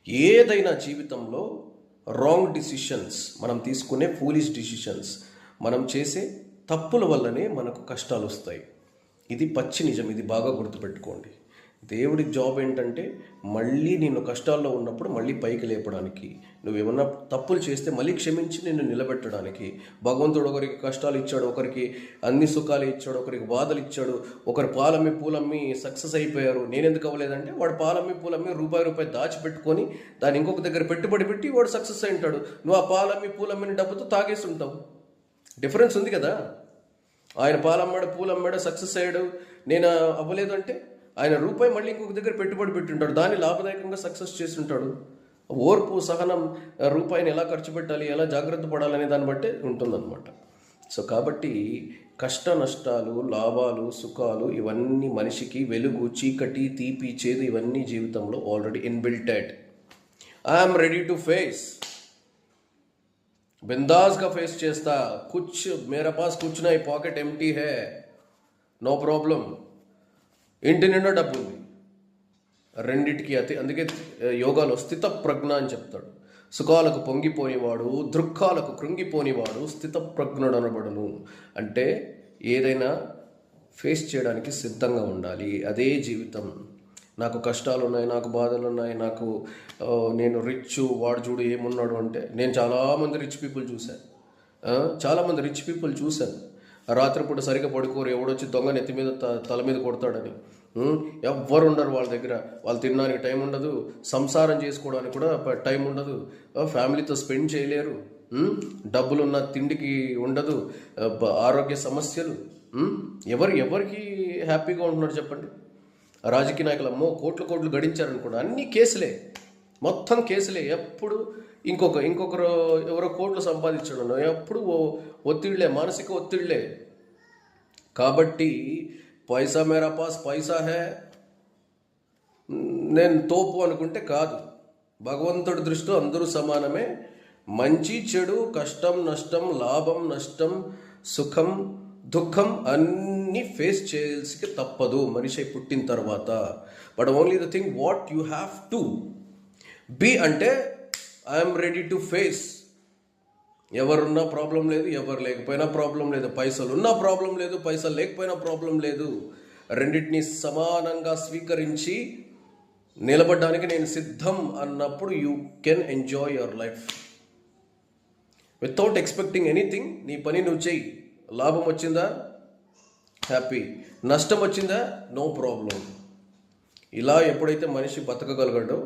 ఏదైనా జీవితంలో wrong decisions, మనం తీసుకునే ఫూలిష్ డిసిషన్స్, మనం చేసే తప్పుల వల్లనే మనకు కష్టాలు వస్తాయి. ఇది పచ్చి నిజం. ఇది బాగా గుర్తుపెట్టుకోండి. దేవుడి జాబ్ ఏంటంటే మళ్ళీ నిన్ను కష్టాల్లో ఉన్నప్పుడు మళ్ళీ పైకి లేపడానికి, నువ్వేమన్నా తప్పులు చేస్తే మళ్ళీ క్షమించి నిన్ను నిలబెట్టడానికి. భగవంతుడు ఒకరికి కష్టాలు ఇచ్చాడు, ఒకరికి అన్ని సుఖాలు ఇచ్చాడు, ఒకరికి బాధలు ఇచ్చాడు. ఒకరు పాలమ్మి పూలమ్మి సక్సెస్ అయిపోయారు. నేనెందుకు అవ్వలేదంటే వాడు పాలమ్మి పూలమ్మి రూపాయి దాచిపెట్టుకొని దాన్ని ఇంకొక దగ్గర పెట్టుబడి పెట్టి వాడు సక్సెస్ అయి ఉంటాడు. నువ్వు ఆ పాలమ్మి పూలమ్మిని డబ్బుతో తాగేసి ఉంటావు. డిఫరెన్స్ ఉంది కదా. ఆయన పాలమ్మాడు పూలమ్మాడు సక్సెస్ అయ్యాడు, నేను అవ్వలేదు అంటే ఆయన రూపాయి మళ్ళీ ఇంకొక దగ్గర పెట్టుబడి పెట్టుంటాడు, దాన్ని లాభదాయకంగా సక్సెస్ చేస్తుంటాడు. ఓర్పు సహనం, రూపాయిని ఎలా ఖర్చు పెట్టాలి, ఎలా జాగ్రత్త పడాలనే దాన్ని బట్టే ఉంటుందన్నమాట. సో కాబట్టి కష్ట నష్టాలు, లాభాలు, సుఖాలు ఇవన్నీ మనిషికి వెలుగు చీకటి తీపి చేదు ఇవన్నీ జీవితంలో already inbuilted. I'm ready to face, బిందాస్గా ఫేస్ చేస్తా. కుచ్ మేరా పాస్ కుచ్ నై, పాకెట్ ఎంటీ హే, నో ప్రాబ్లం. ఇంటి నిండా డబ్బు ఉంది, రెండిటికి అందుకే యోగాలో స్థిత ప్రజ్ఞ అని చెప్తాడు. సుఖాలకు పొంగిపోనివాడు, దృక్కాలకు కృంగిపోనివాడు స్థిత ప్రజ్ఞుడు అనబడును. అంటే ఏదైనా ఫేస్ చేయడానికి సిద్ధంగా ఉండాలి. అదే జీవితం. నాకు కష్టాలు ఉన్నాయి, నాకు బాధలు ఉన్నాయి, నేను రిచ్, వాడు చూడు ఏమున్నాడు అంటే. నేను చాలామంది రిచ్ పీపుల్ చూశాను. రాత్రిపూట సరిగ్గా పడుకోరు, ఎవడొచ్చి దొంగ నెత్తి మీద తల మీద కొడతాడని. ఎవ్వరు ఉండరు వాళ్ళ దగ్గర. వాళ్ళు తినడానికి టైం ఉండదు, సంసారం చేసుకోవడానికి కూడా టైం ఉండదు, ఫ్యామిలీతో స్పెండ్ చేయలేరు, డబ్బులున్న తిండికి ఉండదు, ఆరోగ్య సమస్యలు. ఎవరికి హ్యాపీగా ఉంటున్నారు చెప్పండి? రాజకీయ నాయకులు అమ్మో కోట్లు గడించారనుకోండి, అన్ని కేసులే, మొత్తం కేసులే. ఎప్పుడు ఇంకొకరు ఎవరో కోట్లు సంపాదించడం, ఎప్పుడు ఒత్తిళ్లే, మానసిక ఒత్తిళ్లే. కాబట్టి పైసా మేరా పాస్ పైసా హే, నేను తోపు అనుకుంటే కాదు. భగవంతుడి దృష్టిలో అందరూ సమానమే. మంచి చెడు, కష్టం నష్టం, లాభం నష్టం, సుఖం దుఃఖం అన్నీ ఫేస్ చేయాల్సి తప్పదు మనిషి పుట్టిన తర్వాత. But only the thing what you have to be అంటే ఐఎమ్ రెడీ టు ఫేస్. ఎవరున్నా ప్రాబ్లం లేదు, ఎవరు లేకపోయినా ప్రాబ్లం లేదు, పైసలు ఉన్నా ప్రాబ్లం లేదు, పైసలు లేకపోయినా ప్రాబ్లం లేదు. రెండింటినీ సమానంగా స్వీకరించి నిలబడడానికి నేను సిద్ధం అన్నప్పుడు you can enjoy your life without expecting anything. నీ పని నువ్వు చెయ్యి. లాభం వచ్చిందా హ్యాపీ, నష్టం వచ్చిందా నో ప్రాబ్లం. ఇలా ఎప్పుడైతే మనిషి బతకగలగడో